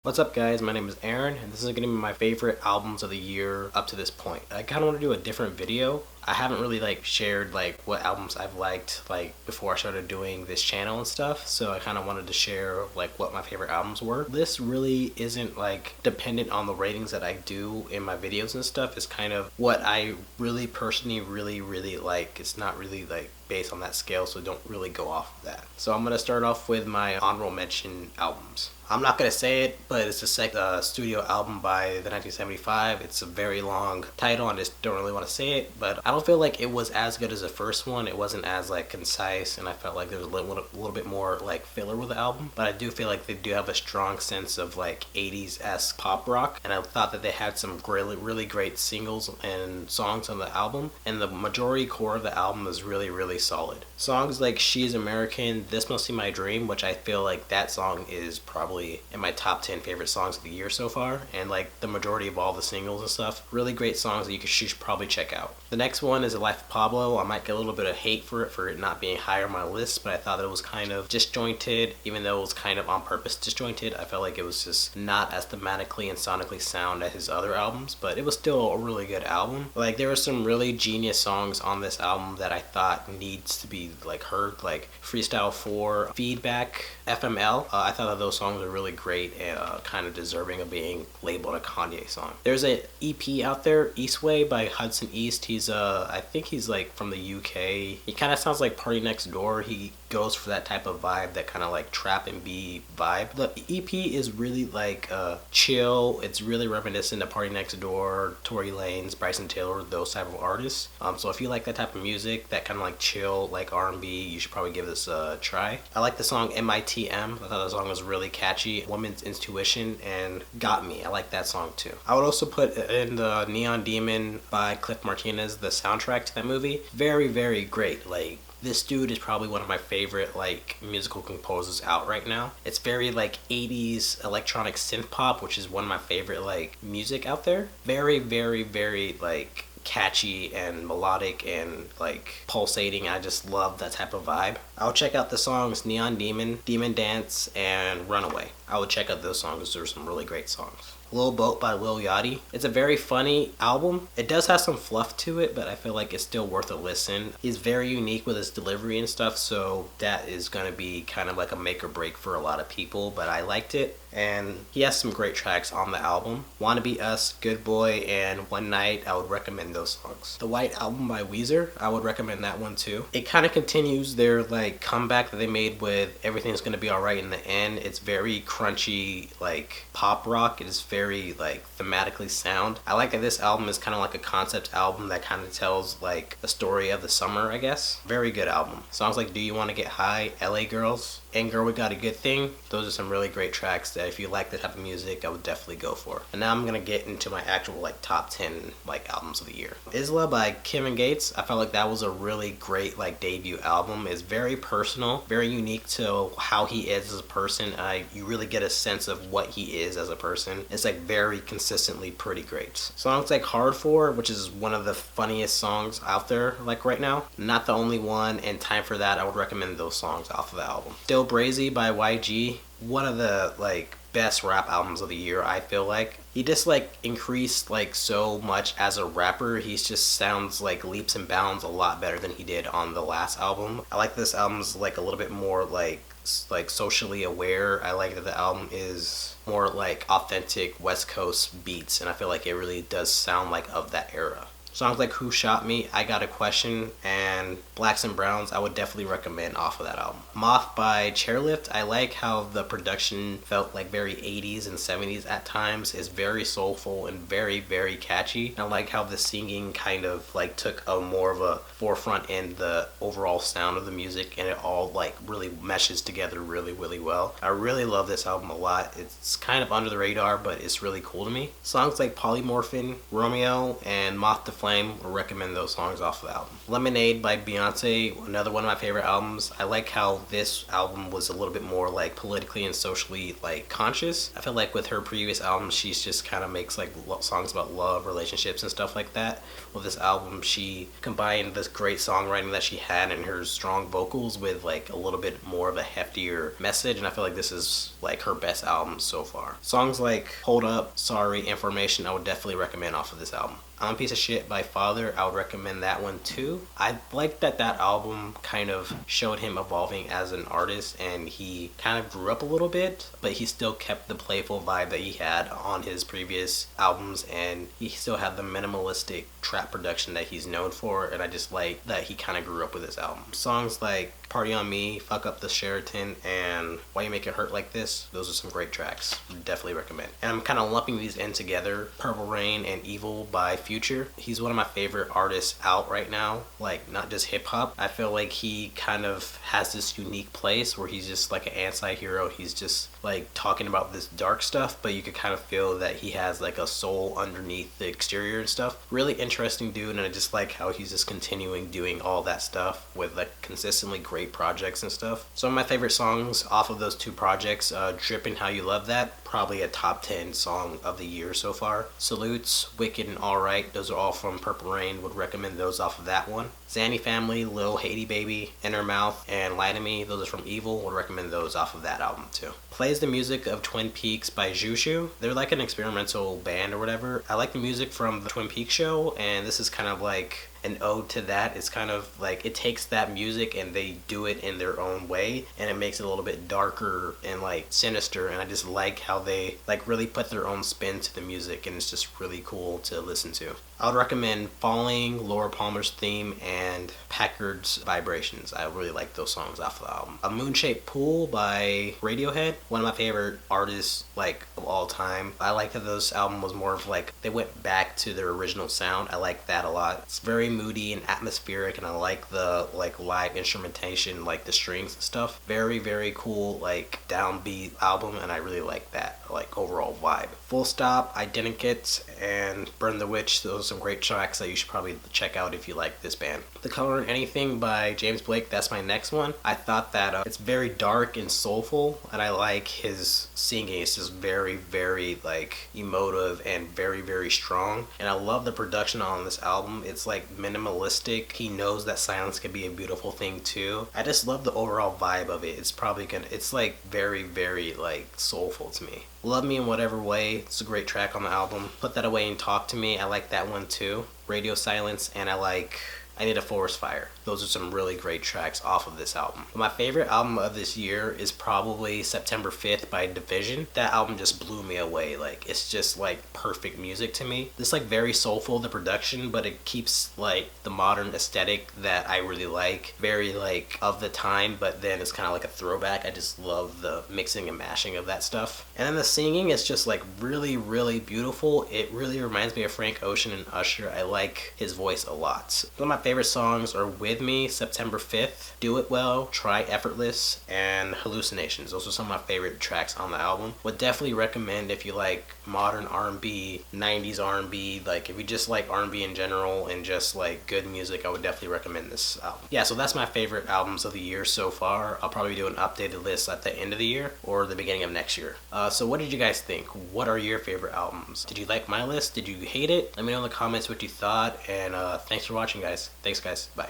What's up guys, my name is Aaron and this is going to be my favorite albums of the year up to this point. I kind of want to do a different video. I haven't really shared what albums I've liked before I started doing this channel and stuff, so I kind of wanted to share what my favorite albums were. This really isn't dependent on the ratings that I do in my videos and stuff. It's kind of what I really personally really like. It's not really based on that scale, so don't really go off of that. So I'm going to start off with my honorable mention albums. I'm not going to say it, but it's a studio album by the 1975. It's a very long title. I just don't really want to say it, but I don't feel like it was as good as the first one. It wasn't as concise, and I felt like there was a little bit more filler with the album, but I do feel like they do have a strong sense of 80s-esque pop rock, and I thought that they had some really great singles and songs on the album, and the majority core of the album is really solid. Songs like She's American, This Must Be My Dream, which I feel like that song is probably in my top 10 favorite songs of the year so far, and the majority of all the singles and stuff, really great songs that you should probably check out. The next one is The Life of Pablo. I might get a little bit of hate for it not being higher on my list, but I thought that it was kind of disjointed. Even though it was kind of on purpose disjointed, I felt like it was just not as thematically and sonically sound as his other albums, but it was still a really good album. There were some really genius songs on this album that I thought needs to be heard, Freestyle 4, Feedback, FML. I thought that those songs were really great and kind of deserving of being labeled a Kanye song. There's an EP out there, Eastway by Hudson East. He's I think he's from the UK. He kind of sounds like Party Next Door. He goes for that type of vibe, that kind of trap and B vibe. The EP is really chill. It's really reminiscent of Party Next Door, Tory Lanez, Bryson Tiller, those type of artists. So if you like that type of music, that kind of chill R&B, you should probably give this a try. I like the song M.I.T.M. I thought the song was really catchy. Woman's Intuition and Got Me. I like that song too. I would also put in the Neon Demon by Cliff Martinez, the soundtrack to that movie. Very great. This dude is probably one of my favorite musical composers out right now. It's very 80s electronic synth pop, which is one of my favorite music out there. Very catchy and melodic and pulsating. I just love that type of vibe. I'll check out the songs Neon Demon, Demon Dance, and Runaway. I would check out those songs. There's some really great songs. Lil Boat by Lil Yachty. It's a very funny album. It does have some fluff to it, but I feel like it's still worth a listen. He's very unique with his delivery and stuff, so that is going to be kind of a make or break for a lot of people, but I liked it. And he has some great tracks on the album. Wanna Be Us, Good Boy, and One Night. I would recommend those songs. The White Album by Weezer. I would recommend that one too. It kind of continues their comeback that they made with Everything's Gonna Be Alright in the End. It's very crunchy pop rock. It is very thematically sound. I like that this album is kind of a concept album that kind of tells a story of the summer, I guess. Very good album. Songs like Do You Wanna Get High, LA Girls, and Girl We Got a Good Thing. Those are some really great tracks that if you like that type of music, I would definitely go for. And now I'm gonna get into my actual top 10 albums of the year. Isla by Kim and Gates. I felt like that was a really great debut album. It's very personal, very unique to how he is as a person. You really get a sense of what he is as a person. It's very consistently pretty great. Songs like Hard For, which is one of the funniest songs out there right now. Not the only one, and Time For That. I would recommend those songs off of the album. Still Brazy by YG. One of the best rap albums of the year, I feel like. He just increased so much as a rapper. He just sounds leaps and bounds a lot better than he did on the last album. I like this album's a little bit more socially aware. I like that the album is more authentic West Coast beats, and I feel like it really does sound of that era. Songs like Who Shot Me, I Got a Question, and Blacks and Browns, I would definitely recommend off of that album. Moth by Chairlift, I like how the production felt very 80s and 70s at times. It's very soulful and very catchy. I like how the singing kind of took a more of a forefront in the overall sound of the music, and it all really meshes together really well. I really love this album a lot. It's kind of under the radar, but it's really cool to me. Songs like Polymorphin, Romeo, and Moth Flame, would recommend those songs off the album. Lemonade by Beyonce, another one of my favorite albums. I like how this album was a little bit more like politically and socially like conscious. I feel like with her previous albums, she's just kind of makes like songs about love, relationships, and stuff like that. With this album, she combined this great songwriting that she had and her strong vocals with like a little bit more of a heftier message, and I feel like this is like her best album so far. Songs like Hold Up, Sorry, Information, I would definitely recommend off of this album. I'm a Piece of Shit by Father, I would recommend that one too. I like that album kind of showed him evolving as an artist, and he kind of grew up a little bit, but he still kept the playful vibe that he had on his previous albums, and he still had the minimalistic trap production that he's known for, and I just like that he kind of grew up with this album. Songs like Party on Me, Fuck Up the Sheraton, and Why You Make It Hurt Like This, those are some great tracks. Definitely recommend. And I'm kind of lumping these in together. Purple Rain and Evil by Future. He's one of my favorite artists out right now, like not just hip hop. I feel like he kind of has this unique place where he's just like an anti-hero. He's just like talking about this dark stuff, but you could kind of feel that he has like a soul underneath the exterior and stuff. Really interesting dude, and I just like how he's just continuing doing all that stuff with like consistently great projects and stuff. Some of my favorite songs off of those two projects, Drippin' How You Love That, probably a top 10 song of the year so far. Salutes, Wicked, and Alright, those are all from Purple Rain, would recommend those off of that one. Zanny Family, Lil Haiti Baby, Inner Mouth, and Lie to Me, those are from Evil, would recommend those off of that album too. Plays the music of Twin Peaks by Jushu. They're like an experimental band or whatever. I like the music from the Twin Peaks show, and this is kind of like an ode to that. It's kind of like it takes that music and they do it in their own way, and it makes it a little bit darker and like sinister, and I just like how they like really put their own spin to the music, and it's just really cool to listen to. I would recommend Falling, Laura Palmer's Theme, and Packard's Vibrations. I really like those songs off the album. A Moon-Shaped Pool by Radiohead, one of my favorite artists like of all time. I like that this album was more of like they went back to their original sound. I like that a lot. It's very moody and atmospheric, and I like the like live instrumentation, like the strings and stuff. Very, very cool like downbeat album, and I really like that like overall vibe. Full Stop, Identikit, and Burn the Witch, those are some great tracks that you should probably check out if you like this band. The Color and Anything by James Blake, that's my next one. I thought that it's very dark and soulful, and I like his singing. It's just very, very like emotive and very, very strong, and I love the production on this album. It's like minimalistic. He knows that silence can be a beautiful thing too. I just love the overall vibe of it. It's like very, very like soulful to me. Love Me in Whatever Way, it's a great track on the album. Put That Away and Talk to Me, I like that one too. Radio Silence, and I like I Need a Forest Fire. Those are some really great tracks off of this album. But my favorite album of this year is probably September 5th by Division. That album just blew me away. Like, it's just like perfect music to me. It's like very soulful, the production, but it keeps like the modern aesthetic that I really like. Very like of the time, but then it's kind of like a throwback. I just love the mixing and mashing of that stuff. And then the singing is just like really, really beautiful. It really reminds me of Frank Ocean and Usher. I like his voice a lot. Some of my favorite songs are With Me, September 5th, Do It Well, Try Effortless, and Hallucinations. Those are some of my favorite tracks on the album. Would definitely recommend if you like modern R&B, 90s R&B, like if you just like R&B in general and just like good music, I would definitely recommend this album. Yeah, so that's my favorite albums of the year so far. I'll probably do an updated list at the end of the year or the beginning of next year. So what did you guys think? What are your favorite albums? Did you like my list? Did you hate it? Let me know in the comments what you thought, and thanks for watching, guys. Thanks, guys. Bye.